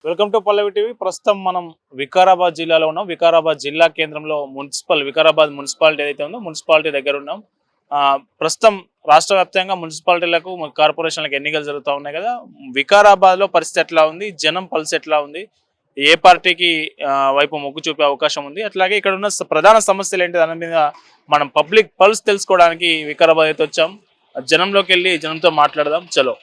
Welcome to Pallavi TV. ప్రస్తుతం మనం వికారాబాద్ జిల్లాలో ఉన్నాం. వికారాబాద్ జిల్లా కేంద్రంలో వికారాబాద్ మున్సిపాలిటీ ఏదైతే ఉందో మున్సిపాలిటీ దగ్గర ఉన్నాం. ప్రస్తుతం రాష్ట్ర వ్యాప్తంగా మున్సిపాలిటీలకు కార్పొరేషన్లకు ఎన్నికలు జరుగుతూ ఉన్నాయి కదా. వికారాబాద్లో పరిస్థితి ఎట్లా ఉంది, జనం పల్స్ ఎట్లా ఉంది, ఏ పార్టీకి వైపు మొగ్గు చూపే అవకాశం ఉంది, అట్లాగే ఇక్కడ ఉన్న ప్రధాన సమస్యలు ఏంటి దాని మీద మనం పబ్లిక్ పల్స్ తెలుసుకోవడానికి వికారాబాద్ అయితే వచ్చాం. జనంలోకి వెళ్ళి జనంతో మాట్లాడదాం. చలో.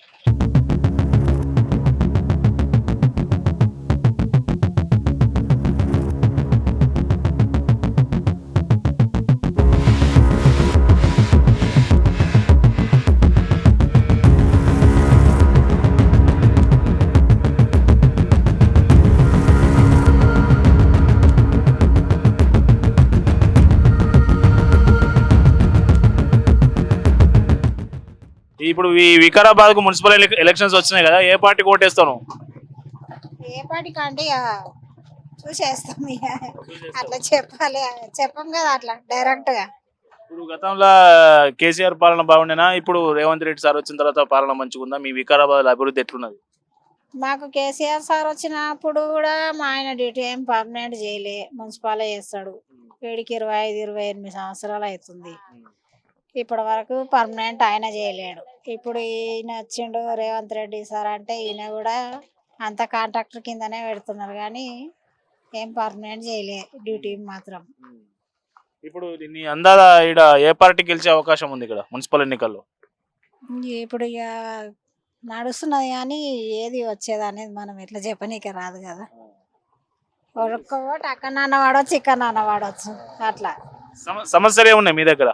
ఇప్పుడు ఈ వికారాబాద్ కు మున్సిపల్ ఎలక్షన్స్ వచ్చినాయి కదా, ఏ పార్టీ ఓటేస్తాను? ఏ పార్టీకి అంటే చూసేస్తాం. అట్లా చెప్పాలి, చెప్పం కదా అట్లా డైరెక్ట్ గా. ఇప్పుడు గతంలో కేసీఆర్ పాలన బాగుండేనా, ఇప్పుడు రేవంత్ రెడ్డి సార్ వచ్చిన తర్వాత పాలన మంచిగా ఉందా? మీ వికారాబాద్ అభివృద్ధి ఎట్లున్నది? మాకు కేసీఆర్ సార్ వచ్చినప్పుడు కూడా మా ఆయన డ్యూటీ ఏం పర్మనెంట్ చేయలే, మున్సిపాలే చేస్తాడు. వీడికి 25-28 సంవత్సరాలు అవుతుంది. ఇప్పటి వరకు పర్మనెంట్ ఆయన చేయలేడు. ఇప్పుడు ఈయన వచ్చిండు రేవంత్ రెడ్డి సార్ అంటే ఈయన కూడా అంత కాంట్రాక్టర్ కిందనే పెడుతున్నారు కానీ ఏం పర్మనెంట్ చేయలే డ్యూటీ మాత్రం. ఇప్పుడు దీన్ని అందాల ఇక్కడ ఏ పార్టీ గెలిచే అవకాశం ఉంది ఇక్కడ మున్సిపల్ ఎన్నికల్లో? ఇప్పుడు ఇక నడుస్తున్నది కానీ ఏది వచ్చేది అనేది మనం ఎట్లా చెప్పనీకే రాదు కదా. ఒక్క ఓటు అక్కడ నాన్న వాడవచ్చు, ఇక్కడ నాన్న వాడవచ్చు. అట్లా సమస్యలు ఏమున్నాయి మీ దగ్గర?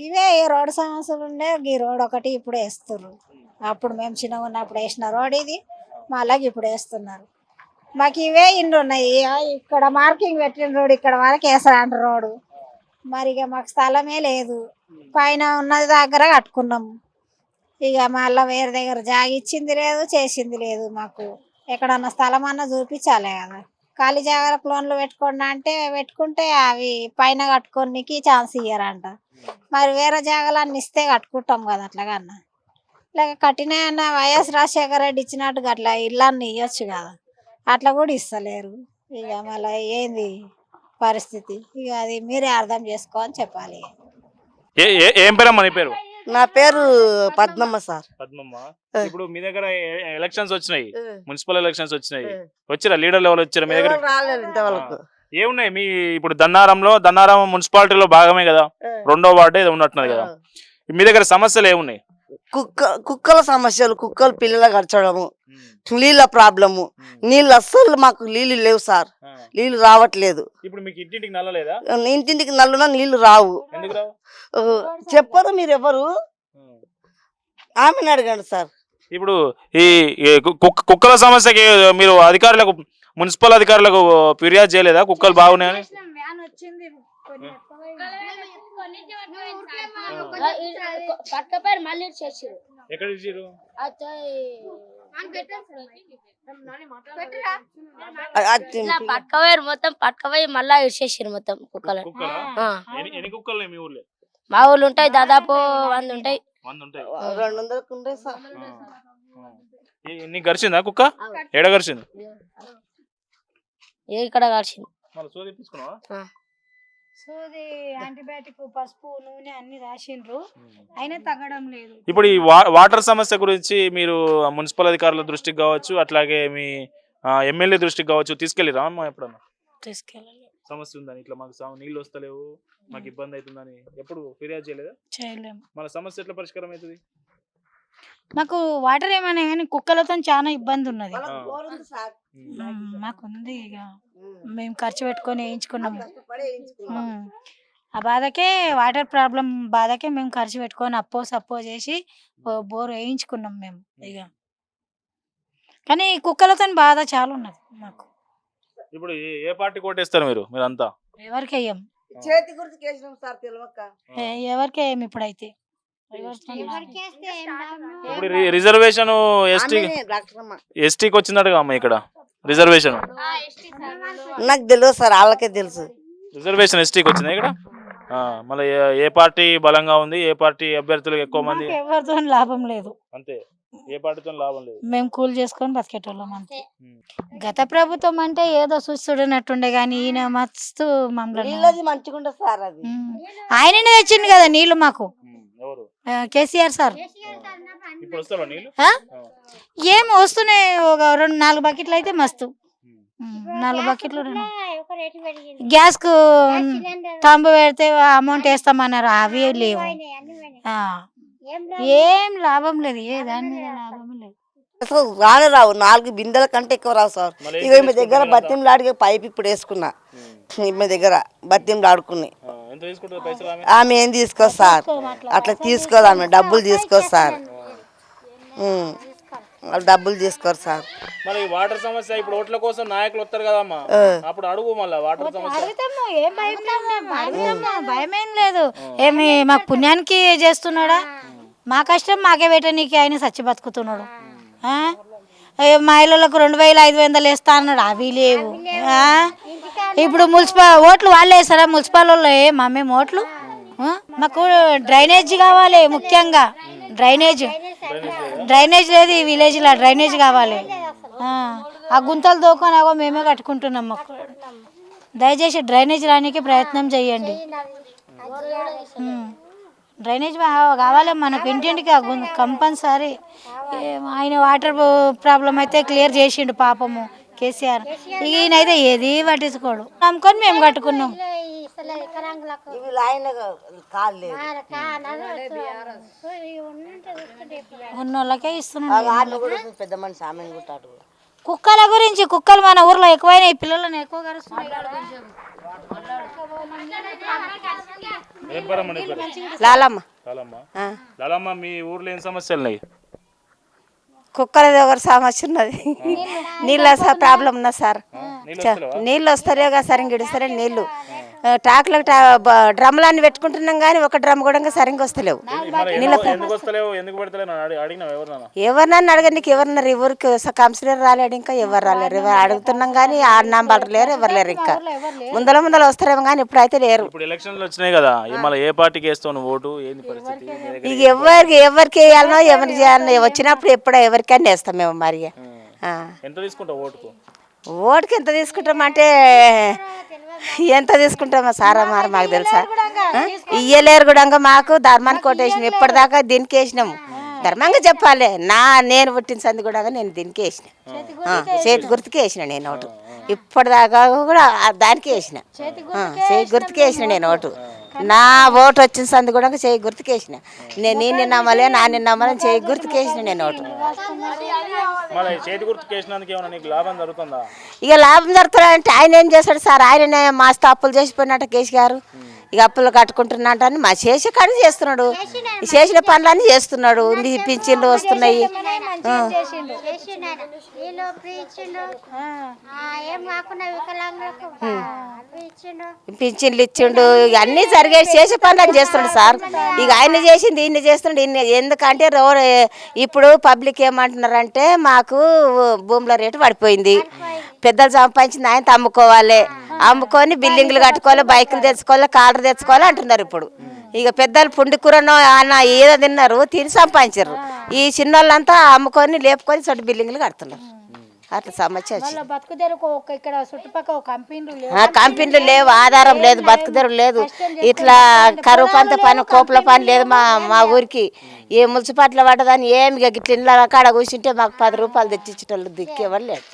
ఇవే ఈ రోడ్డు సమస్యలు ఉండే, ఈ రోడ్ ఒకటి ఇప్పుడు వేస్తున్నారు. అప్పుడు మేము చిన్నగా ఉన్నప్పుడు వేసిన రోడ్ ఇది, మళ్ళీ ఇప్పుడు వేస్తున్నారు. మాకు ఇవే ఇండ్లు ఉన్నాయి. ఇక్కడ మార్కింగ్ పెట్టిన రోడ్ ఇక్కడ వరకు వేసారంట రోడ్డు. మరి ఇక మాకు స్థలమే లేదు, పైన ఉన్నది దగ్గర కట్టుకున్నాము. ఇక మళ్ళీ వేరే దగ్గర జాగిచ్చింది లేదు, చేసింది లేదు. మాకు ఎక్కడన్నా స్థలం అన్నా చూపించాలి కదా. ఖాళీ జాగాలకు లోన్లు పెట్టుకోండి అంటే పెట్టుకుంటే అవి పైన కట్టుకోనికి ఛాన్స్ ఇయ్యారంట. మరి వేరే జాగాలన్నీ ఇస్తే కట్టుకుంటాం కదా. అట్లాగన్నా లేక కట్టిన వైఎస్ రాజశేఖర రెడ్డి ఇచ్చినట్టుగా అట్లా ఇళ్ళన్నీ ఇవ్వచ్చు కదా, అట్లా కూడా ఇస్తలేరు. ఇక మళ్ళీ ఏంది పరిస్థితి, ఇక అది మీరే అర్థం చేసుకోని చెప్పాలి. ఏం పేరమ్మా నీ పేరు? నా పేరు పద్మమ్మ సార్. పద్మమ్మ. ఇప్పుడు మీ దగ్గర ఎలక్షన్స్ వచ్చినాయి, మున్సిపల్ ఎలక్షన్స్ వచ్చినాయి, వచ్చిరా లీడర్ లెవెల్ వచ్చారా మీ దగ్గర? రాలేదు ఇంతవరకు. ఏమున్నాయి మీ ఇప్పుడు దన్నారం మున్సిపాలిటీలో భాగమే కదా, 2వ వార్డు ఏదో ఉన్నట్టున్నది కదా. మీ దగ్గర సమస్యలు ఏమున్నాయి? కుక్కల సమస్యలు, కుక్కలు పిల్లలు గడచడము, నీళ్ళ ప్రాబ్లము. నీళ్ళు అస్సలు మాకు నీళ్ళు లేవు సార్, నీళ్ళు రావట్లేదు. ఇప్పుడు మీకు ఇంటింటికి నల్ల లేదా? ఇంటింటికి నల్లునా నీళ్లు రావు. ఎందుకు రావు? చెప్పరు మీరు ఎవరు, ఆమెను అడగండి సార్. ఇప్పుడు ఈ కుక్కల సమస్యకి మీరు అధికారులకు, మున్సిపల్ అధికారులకు ఫిర్యాదు చేయలేదా? కుక్కలు బాగున్నాయని. ఎక్కడ ఇచ్చారు? పట్టుకపోయారు, మొత్తం పట్టుకపోయి మళ్ళా ఇచ్చేసారు మొత్తం కుక్కలు. ఎన్ని కుక్కలు మీ ఊర్లో? మా ఊళ్ళు ఉంటాయి దాదాపు 100 ఉంటాయి. 200 ఉంటాయి సార్. నీకు గడిచిందా కుక్క? ఏడ గడిచింది? ఇక్కడ గడిచింది. సూది, యాంటీబయాటిక్, పసుపు, నూనె అన్ని రాసిండ్రు, అయినా తగ్గడం లేదు. ఇప్పుడు ఈ వాటర్ సమస్య గురించి మీరు మున్సిపల్ అధికారుల దృష్టికి కావచ్చు, అట్లాగే మీ ఎమ్మెల్యే దృష్టికి కావచ్చు, తీసుకెళ్ళిరా అమ్మా ఎప్పుడన్నా? తీసుకెళ్ళాలి. సమస్య ఉందని, ఇట్లా మాకు నీళ్ళు వస్తలేవు, మాకు ఇబ్బంది అవుతుందని ఎప్పుడు ఫిర్యాదు చేయలేదా? చేయలేము. మన సమస్య ఎట్లా పరిష్కారం అవుతుంది? మాకు వాటర్ ఏమైనా కానీ కుక్కలతో చాలా ఇబ్బంది ఉన్నది. మాకుంది, ఇక మేము ఖర్చు పెట్టుకొని వేయించుకున్నాము. ఆ బాధకే, వాటర్ ప్రాబ్లం బాధకే మేము ఖర్చు పెట్టుకొని సప్పో చేసి బోర్ వేయించుకున్నాం మేము. ఇక కానీ కుక్కలతో బాధ చాలా ఉన్నది మాకు. ఇప్పుడు ఏ పార్టీ కోటేస్తారు మీరంతా? ఎవరికి వేయం, చేతి గుర్తు కేసినాం సార్ తెలియక. ఎవరికి వేయం ఇప్పుడైతే. ఇప్పుడు రిజర్వేషన్ ఎస్టీకి వచ్చినట్టుగా అమ్మ ఇక్కడ రిజర్వేషన్? నాకు తెలియదు సార్, వాళ్ళకే తెలుసు. రిజర్వేషన్ ఎస్టీకి వచ్చింది ఇక్కడ. మళ్ళీ ఏ పార్టీ బలంగా ఉంది, ఏ పార్టీ అభ్యర్థులకు ఎక్కువ మంది? ఎవరితో లాభం లేదు అంతే. ఏ పార్టీతో లాభం లేదు. మేము కూలి చేసుకొని బతికేటోళ్ళం అంతే. గత ప్రభుత్వం అంటే ఏదో చూస్తున్నట్టుండే కానీ ఈయన మస్తు మమ్మల్ని నీళ్ళది మంచిగా ఉండదు సార్ అది. ఆయననే తెచ్చిండు కదా నీళ్లు మాకు, ఎవరు కేసీఆర్ సార్. ఇప్పుడు వస్తావా నీళ్ళు? ఏం వస్తున్నాయి, ఒక 2-4 బకెట్లు అయితే మస్తు. 4 బకెట్లు. గ్యాస్ కు తంబు పెడితే అమౌంట్ వేస్తామన్నారు, అవి లేవు. ఏం లాభం లేదు, ఏ దాని మీద లాభం లేదు. అసలు రావు 4 బిందెల కంటే ఎక్కువ రావు సార్. ఇక మీ దగ్గర బతింలాడికి పైప్ ఇప్పుడు వేసుకున్నా, మీ దగ్గర బతింలాడుకుని ఆమె ఏం తీసుకోదు సార్, అట్లా తీసుకోదు ఆమె, డబ్బులు తీసుకోదు సార్, డబ్బులు తీసుకోరు సార్. మరి వాటర్ సమస్య ఇప్పుడు ఓట్ల కోసం నాయకులు వస్తారు కదమ్మా, అప్పుడు అడుగు మళ్ళీ వాటర్ సమస్య. భయమేం లేదు, ఏమి మాకు పుణ్యానికి చేస్తున్నాడా, మా కష్టం మాకే పెట్టనీకి ఆయన సచ్చి బతుకుతున్నాడు. మహిళలకు 2,500 వేస్తా అన్నాడు, అవి లేవు. ఇప్పుడు మున్సిపల్ ఓట్లు వాళ్ళే వేస్తారా, మున్సిపల్ వాళ్ళు మేము ఓట్లు. మాకు డ్రైనేజ్ కావాలి, ముఖ్యంగా డ్రైనేజ్ లేదు ఈ విలేజ్లో, డ్రైనేజ్ కావాలి. ఆ గుంతలు దోకొని మేమే కట్టుకుంటున్నాం. మాకు దయచేసి డ్రైనేజ్ రానికి ప్రయత్నం చేయండి. డ్రైనేజ్ కావాలి మనకు ఇంటింటికి, కంపల్సరీ. ఆయన వాటర్ ప్రాబ్లం అయితే క్లియర్ చేసిండు పాపము కేసీఆర్. ఈయనైతే ఏది పట్టించుకోడు, నమ్ముకొని మేము కట్టుకున్నాం. ఉన్నోళ్ళకే ఇస్తున్నాం. పెద్ద మనిషి ఆమె కుట్టాడు. కుక్కల గురించి, కుక్కలు మన ఊర్లో ఎక్కువైనాయి, పిల్లలను ఎక్కువ కరుస్తున్నాయి. లాలమ్మ. లాలమ్మ, మీ ఊర్లో ఏం సమస్యలు ఉన్నాయి? కుక్కలది ఒకటి సమస్య ఉన్నది, నీళ్ళ ప్రాబ్లం ఉన్నది సార్. నీళ్ళు వస్తారే కదా సరిగ్గా ఇడుస్తారే నీళ్ళు. ట్రాక్లకు డ్రమ్లన్నీ పెట్టుకుంటున్నాం కానీ ఒక డ్రమ్ కూడా సరిగ్గా వస్తలేవు. ఎవరినన్నా అడగండి, ఎవరున్నారు ఊరికి కౌన్సిలర్ రాలేడు, ఇంకా ఎవరు రాలేరు. అడుగుతున్నాం కానీ ఆ నంబర్ లేరు, ఎవరు లేరు. ఇంకా ముందల వస్తారేమో కానీ ఇప్పుడైతే లేరు. ఎలక్షన్లు వచ్చినాయి కదా, ఏ పార్టీకి వేస్తావు ఓటు? ఇక ఎవరికి వేయాలనో ఎవరికి చేయాలనో వచ్చినప్పుడు ఎప్పుడో ఎవరికైనా వేస్తాం మేము. మరి ఎంత తీసుకుంటావు ఓటుకు? ఓటుకి ఎంత తీసుకుంటామంటే ఎంత తీసుకుంటామో సారా మరి మాకు తెలుసా. ఇయ్యలేరు కూడా మాకు ధర్మానికి కొట్టేసినాం, ఇప్పటిదాకా దీనికి వేసినాము. ధర్మంగా చెప్పాలి, నేను పుట్టిన సంది కూడా నేను దీనికి వేసిన, చేతి గుర్తుకి వేసిన నేను ఓటు. ఇప్పటిదాకా కూడా దానికి వేసిన, చేతి గుర్తుకి వేసిన నేను ఓటు. నా ఓటు వచ్చిన సంది కూడా చేయి గుర్తుకి వేసిన. నేను నమ్మలే, నాన్న నమ్మలే, చేయి గుర్తుకి వేసిన నేను ఓటు. ఇక లాభం జరుగుతుందంటే ఆయన ఏం చేస్తాడు సార్, ఆయననే మాస్త అప్పులు చేసిపోయినట్టు కేసీఆర్. ఇక అప్పులు కట్టుకుంటున్నట్టు అని మా చేసే కాడికి చేస్తున్నాడు, చేసిన పనులన్నీ చేస్తున్నాడు. పింఛన్లు వస్తున్నాయి, పింఛన్లు ఇచ్చిండు, అన్నీ జరిగేసి చేసే పనులు చేస్తున్నాడు సార్. ఇక ఆయన చేసింది ఈయన చేస్తున్నాడు. ఎందుకంటే ఇప్పుడు పబ్లిక్ ఏమంటున్నారంటే మాకు భూముల రేటు పడిపోయింది, పెద్దలు సంపాదించింది ఆయన అమ్ముకోవాలి, అమ్ముకొని బిల్డింగ్లు కట్టుకోవాలి, బైకులు తెచ్చుకోవాలి, కార్లు తెచ్చుకోవాలి అంటున్నారు. ఇప్పుడు ఇక పెద్దలు పుండి కూరనో అన్న ఏదో తిన్నారు, తిని సంపాదించారు. ఈ చిన్నోళ్ళంతా అమ్ముకొని లేపుకొని చోటు బిల్డింగ్లు కడుతున్నారు. అట్లా సమస్య కంపెనీలు లేవు, ఆధారం లేదు, బతుకుదెరు లేదు. ఇట్లా కరువు పంత పని, కోపుల పని లేదు మా ఊరికి. ఏ మున్సిపాలిటీలో పడ్డదని ఏమి ఇట్లా ఇళ్ళ కాడ కూర్చుంటే మాకు 10 రూపాయలు తెచ్చిచ్చేటోళ్ళు దిక్కేవాళ్ళు లేదు.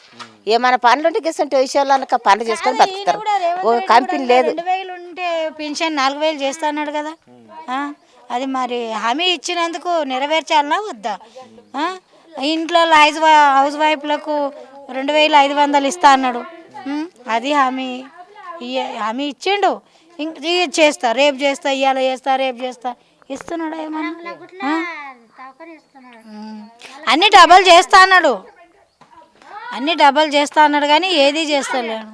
ఏమైనా పనులు ఉంటే ఇస్తుంటే విషయాలు అన్న పనులు చేసుకొని బతుకుతారు. ఓ కంపెనీ లేదు. 2000 ఉంటే పెన్షన్ 4000 చేస్తా అన్నాడు కదా, అది మరి హామీ ఇచ్చినందుకు నెరవేర్చాలన్నా వద్దా? ఇంట్లో హౌస్ వైఫ్లకు 2500 ఇస్తా అన్నాడు, అది హామీ ఇచ్చిండు. చేస్తా, రేపు చేస్తా, ఇవాళ చేస్తా, రేపు చేస్తా ఇస్తున్నాడు. ఏమన్నా అన్ని డబల్ చేస్తా అన్నాడు, కానీ ఏది చేస్తలేడు.